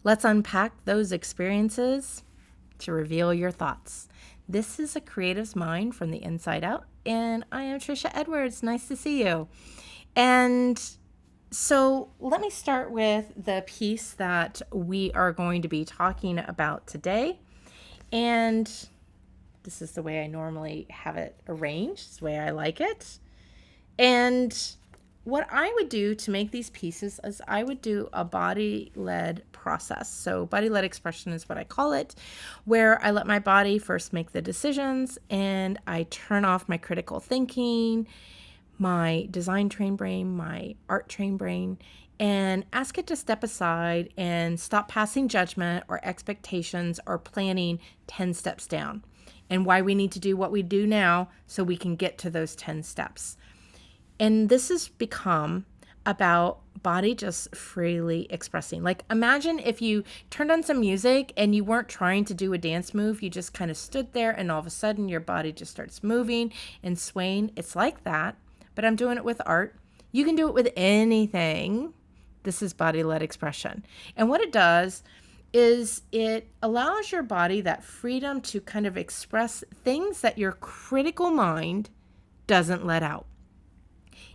Let's unpack those experiences to reveal your thoughts. This is a creative's mind from the inside out, and I am Tricia Edwards. Nice to see you. And so let me start with the piece that we are going to be talking about today. And this is the way I normally have it arranged. It's the way I like it. And what I would do to make these pieces is I would do a body-led process. So body-led expression is what I call it, where I let my body first make the decisions and I turn off my critical thinking, my design trained brain, my art trained brain, and ask it to step aside and stop passing judgment or expectations or planning 10 steps down, and why we need to do what we do now so we can get to those 10 steps. And this has become about body just freely expressing. Like, imagine if you turned on some music and you weren't trying to do a dance move, you just kind of stood there and all of a sudden your body just starts moving and swaying. It's like that, but I'm doing it with art. You can do it with anything. This is body-led expression. And what it does is it allows your body that freedom to kind of express things that your critical mind doesn't let out.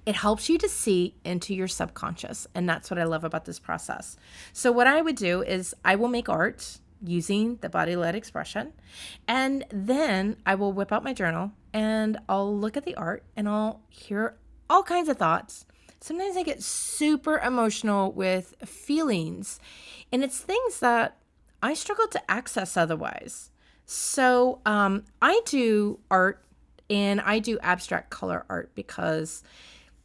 It helps you to see into your subconscious, and that's what I love about this process. So what I would do is I will make art using the body-led expression, and then I will whip out my journal and I'll look at the art and I'll hear all kinds of thoughts. Sometimes I get super emotional with feelings, and it's things that I struggle to access otherwise. So I do art, and I do abstract color art because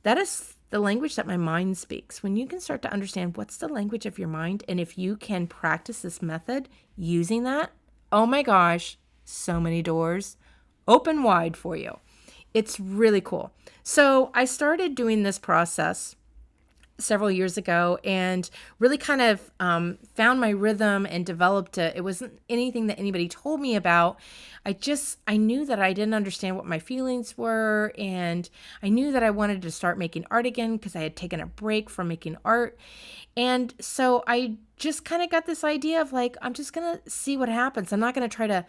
that is the language that my mind speaks. When you can start to understand what's the language of your mind, and if you can practice this method using that, oh my gosh, so many doors open wide for you. It's really cool. So I started doing this process several years ago and really kind of found my rhythm and developed it. It wasn't anything that anybody told me about. I knew that I didn't understand what my feelings were, and I knew that I wanted to start making art again because I had taken a break from making art. And so I just kind of got this idea of like, I'm just going to see what happens. I'm not going to try to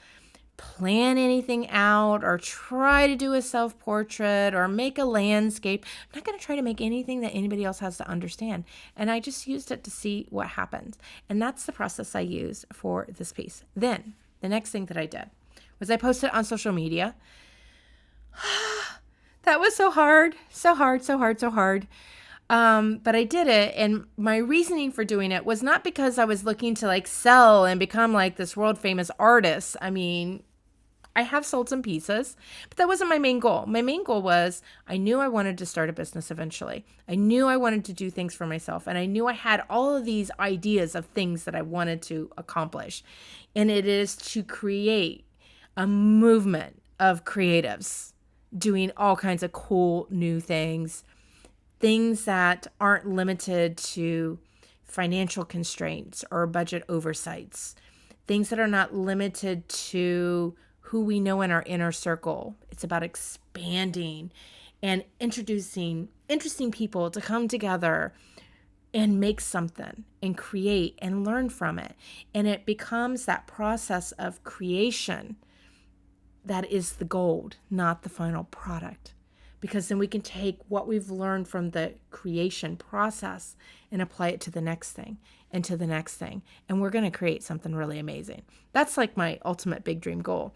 plan anything out or try to do a self-portrait or make a landscape. I'm not going to try to make anything that anybody else has to understand. And I just used it to see what happened. And that's the process I used for this piece. Then the next thing that I did was I posted it on social media. That was so hard. But I did it, and my reasoning for doing it was not because I was looking to like sell and become like this world famous artist. I mean, I have sold some pieces, but that wasn't my main goal. My main goal was I knew I wanted to start a business eventually. I knew I wanted to do things for myself, and I knew I had all of these ideas of things that I wanted to accomplish. And it is to create a movement of creatives doing all kinds of cool new things that aren't limited to financial constraints or budget oversights, things that are not limited to who we know in our inner circle. It's about expanding and introducing interesting people to come together and make something and create and learn from it. And it becomes that process of creation that is the gold, not the final product. Because then we can take what we've learned from the creation process and apply it to the next thing and to the next thing. And we're going to create something really amazing. That's like my ultimate big dream goal.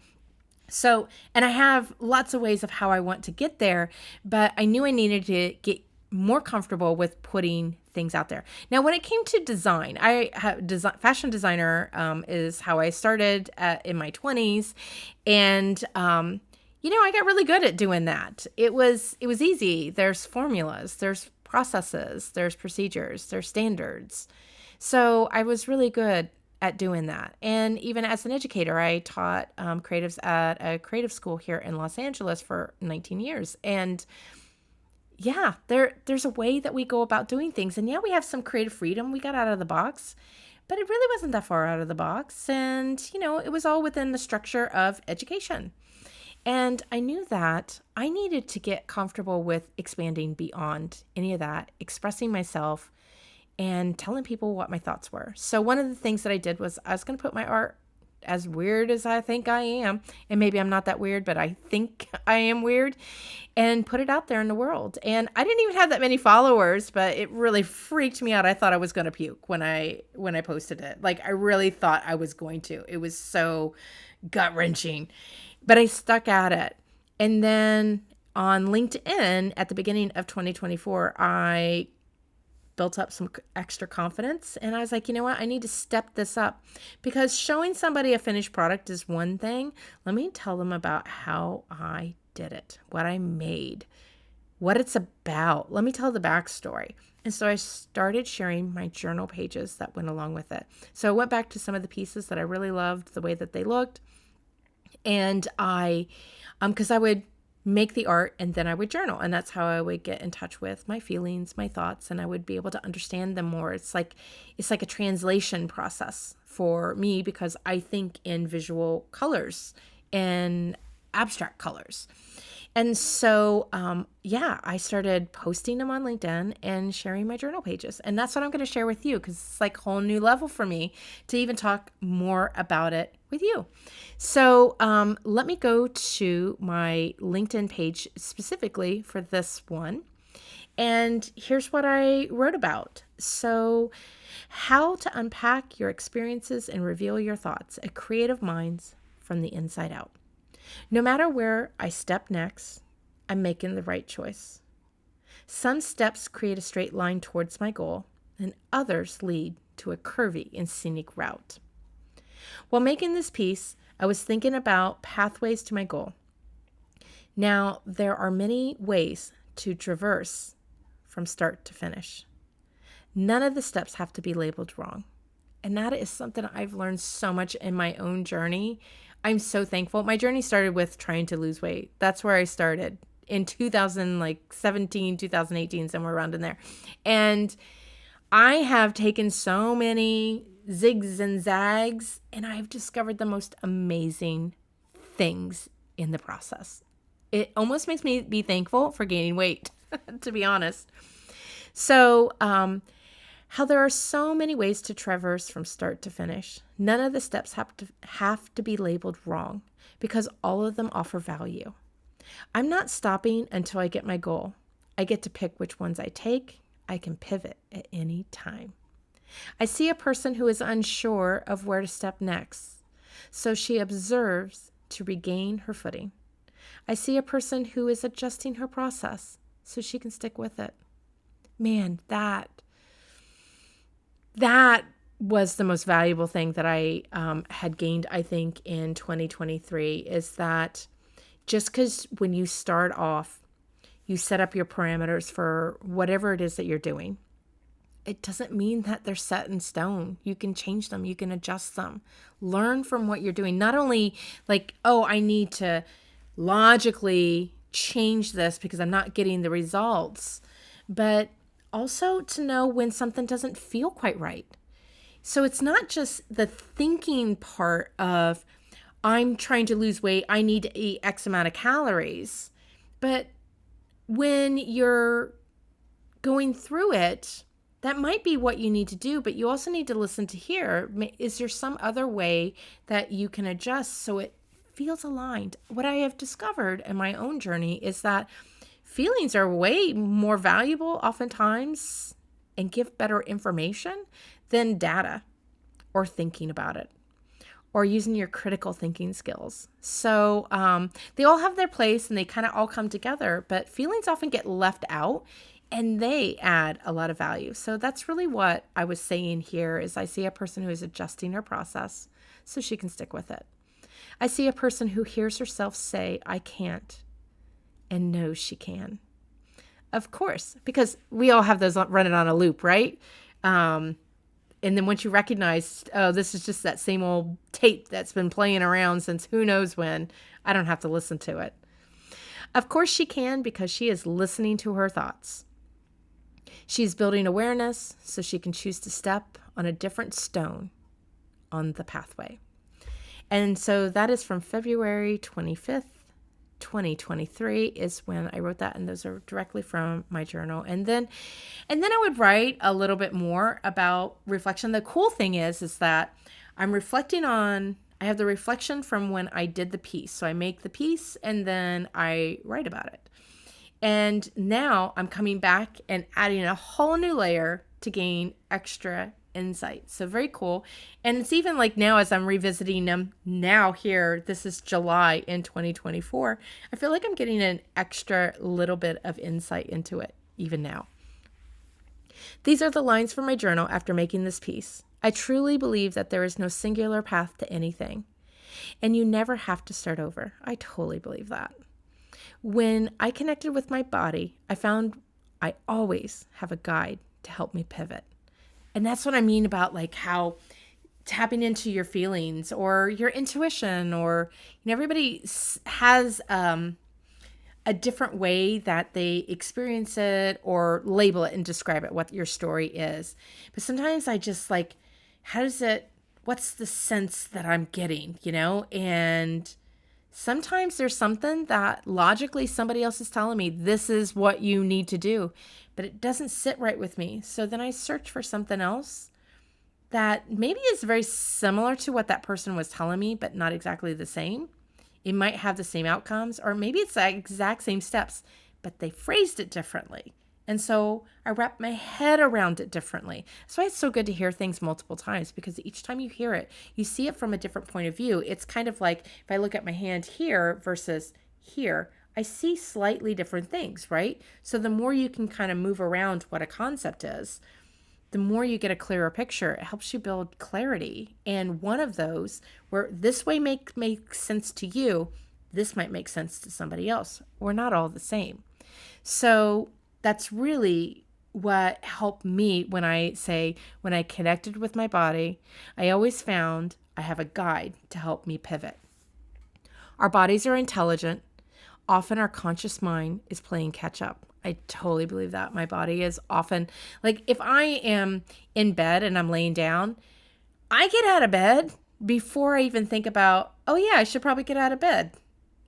So, and I have lots of ways of how I want to get there, but I knew I needed to get more comfortable with putting things out there. Now, when it came to design, fashion designer is how I started in my 20s. And, I got really good at doing that. It was easy. There's formulas, there's processes, there's procedures, there's standards. So I was really good at doing that. And even as an educator, I taught creatives at a creative school here in Los Angeles for 19 years. And yeah, there's a way that we go about doing things. And yeah, we have some creative freedom. We got out of the box, but it really wasn't that far out of the box. And, it was all within the structure of education. And I knew that I needed to get comfortable with expanding beyond any of that, expressing myself and telling people what my thoughts were. So one of the things that I did was I was going to put my art, as weird as I think I am, and maybe I'm not that weird, but I think I am weird, and put it out there in the world. And I didn't even have that many followers, but it really freaked me out. I thought I was going to puke when I posted it. Like, I really thought I was going to. It was so gut-wrenching, but I stuck at it. And then on LinkedIn at the beginning of 2024, I built up some extra confidence, and I was like, you know what? I need to step this up, because showing somebody a finished product is one thing. Let me tell them about how I did it, what I made, what it's about. Let me tell the backstory. And so I started sharing my journal pages that went along with it. So I went back to some of the pieces that I really loved, the way that they looked. And because I would make the art and then I would journal, and that's how I would get in touch with my feelings, my thoughts, and I would be able to understand them more. It's like a translation process for me, because I think in visual colors and abstract colors. And so, I started posting them on LinkedIn and sharing my journal pages. And that's what I'm going to share with you, because it's like a whole new level for me to even talk more about it with you. So let me go to my LinkedIn page specifically for this one. And here's what I wrote about. So, how to unpack your experiences and reveal your thoughts, a creative minds from the inside out. No matter where I step next, I'm making the right choice. Some steps create a straight line towards my goal, and others lead to a curvy and scenic route. While making this piece, I was thinking about pathways to my goal. Now, there are many ways to traverse from start to finish. None of the steps have to be labeled wrong. And that is something I've learned so much in my own journey. I'm so thankful. My journey started with trying to lose weight. That's where I started in 2017, 2018, somewhere around in there. And I have taken so many zigs and zags, and I've discovered the most amazing things in the process. It almost makes me be thankful for gaining weight, to be honest. So, how there are so many ways to traverse from start to finish. None of the steps have to be labeled wrong, because all of them offer value. I'm not stopping until I get my goal. I get to pick which ones I take. I can pivot at any time. I see a person who is unsure of where to step next, so she observes to regain her footing. I see a person who is adjusting her process, so she can stick with it. Man, that was the most valuable thing that I had gained, I think, in 2023, is that just because when you start off, you set up your parameters for whatever it is that you're doing, it doesn't mean that they're set in stone. You can change them. You can adjust them. Learn from what you're doing. Not only like, oh, I need to logically change this because I'm not getting the results, but also to know when something doesn't feel quite right. So it's not just the thinking part of, I'm trying to lose weight, I need to eat X amount of calories. But when you're going through it, that might be what you need to do, but you also need to listen to hear, is there some other way that you can adjust so it feels aligned? What I have discovered in my own journey is that feelings are way more valuable oftentimes and give better information than data or thinking about it or using your critical thinking skills. So they all have their place and they kind of all come together, but feelings often get left out and they add a lot of value. So that's really what I was saying here is I see a person who is adjusting her process so she can stick with it. I see a person who hears herself say, I can't, and knows she can. Of course, because we all have those running on a loop, right? And then once you recognize, oh, this is just that same old tape that's been playing around since who knows when, I don't have to listen to it. Of course she can, because she is listening to her thoughts. She's building awareness so she can choose to step on a different stone on the pathway. And so that is from February 25th, 2023 is when I wrote that, and those are directly from my journal. And then I would write a little bit more about reflection. The cool thing is that I'm reflecting on, I have the reflection from when I did the piece. So I make the piece and then I write about it. And now I'm coming back and adding a whole new layer to gain extra insight. So very cool. And it's even like now as I'm revisiting them now here, this is July in 2024, I feel like I'm getting an extra little bit of insight into it even now. These are the lines from my journal after making this piece. I truly believe that there is no singular path to anything, and you never have to start over. I totally believe that. When I connected with my body, I found I always have a guide to help me pivot. And that's what I mean about like how tapping into your feelings or your intuition, or everybody has a different way that they experience it or label it and describe it, what your story is. But sometimes I just like, what's the sense that I'm getting, And sometimes there's something that logically somebody else is telling me, this is what you need to do, but it doesn't sit right with me. So then I search for something else that maybe is very similar to what that person was telling me, but not exactly the same. It might have the same outcomes, or maybe it's the exact same steps, but they phrased it differently. And so I wrap my head around it differently. That's why it's so good to hear things multiple times, because each time you hear it, you see it from a different point of view. It's kind of like if I look at my hand here versus here, I see slightly different things, right? So the more you can kind of move around what a concept is, the more you get a clearer picture. It helps you build clarity. And one of those where this way makes sense to you, this might make sense to somebody else. We're not all the same. So that's really what helped me when I connected with my body. I always found I have a guide to help me pivot. Our bodies are intelligent. Often our conscious mind is playing catch up. I totally believe that. My body is often, like if I am in bed and I'm laying down, I get out of bed before I even think about, oh yeah, I should probably get out of bed.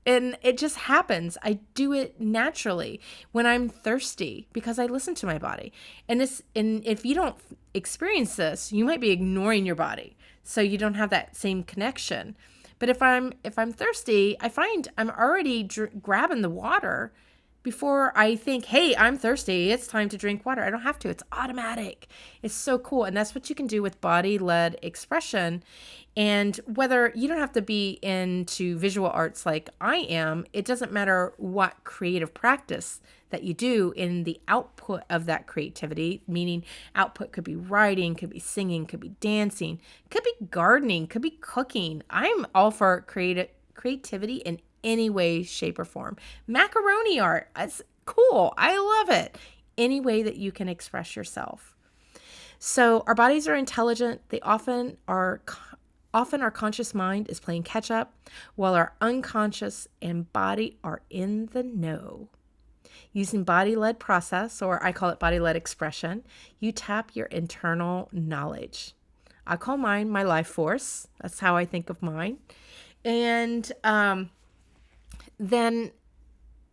And it just happens. I do it naturally when I'm thirsty because I listen to my body. And if you don't experience this, you might be ignoring your body. So you don't have that same connection. But if I'm thirsty, I find I'm already grabbing the water before I think, hey, I'm thirsty. It's time to drink water. I don't have to. It's automatic. It's so cool. And that's what you can do with body-led expression. And whether you don't have to be into visual arts like I am, it doesn't matter what creative practice that you do in the output of that creativity, meaning output could be writing, could be singing, could be dancing, could be gardening, could be cooking. I'm all for creativity in any way, shape, or form. Macaroni art, it's cool. I love it. Any way that you can express yourself. So our bodies are intelligent. They often our conscious mind is playing catch up, while our unconscious and body are in the know. Using body-led process, or I call it body-led expression, you tap your internal knowledge. I call mine my life force. That's how I think of mine. And then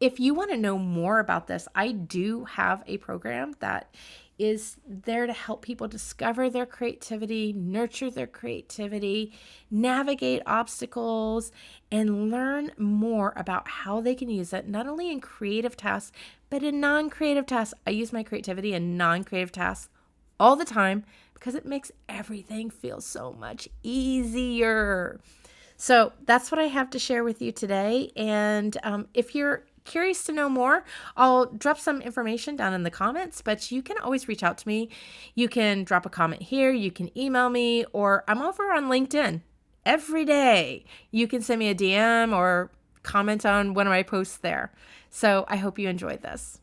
if you want to know more about this, I do have a program that is there to help people discover their creativity, nurture their creativity, navigate obstacles, and learn more about how they can use it, not only in creative tasks, but in non-creative tasks. I use my creativity in non-creative tasks all the time because it makes everything feel so much easier. So that's what I have to share with you today. And if you're curious to know more, I'll drop some information down in the comments, but you can always reach out to me. You can drop a comment here, you can email me, or I'm over on LinkedIn every day. You can send me a DM or comment on one of my posts there. So I hope you enjoyed this.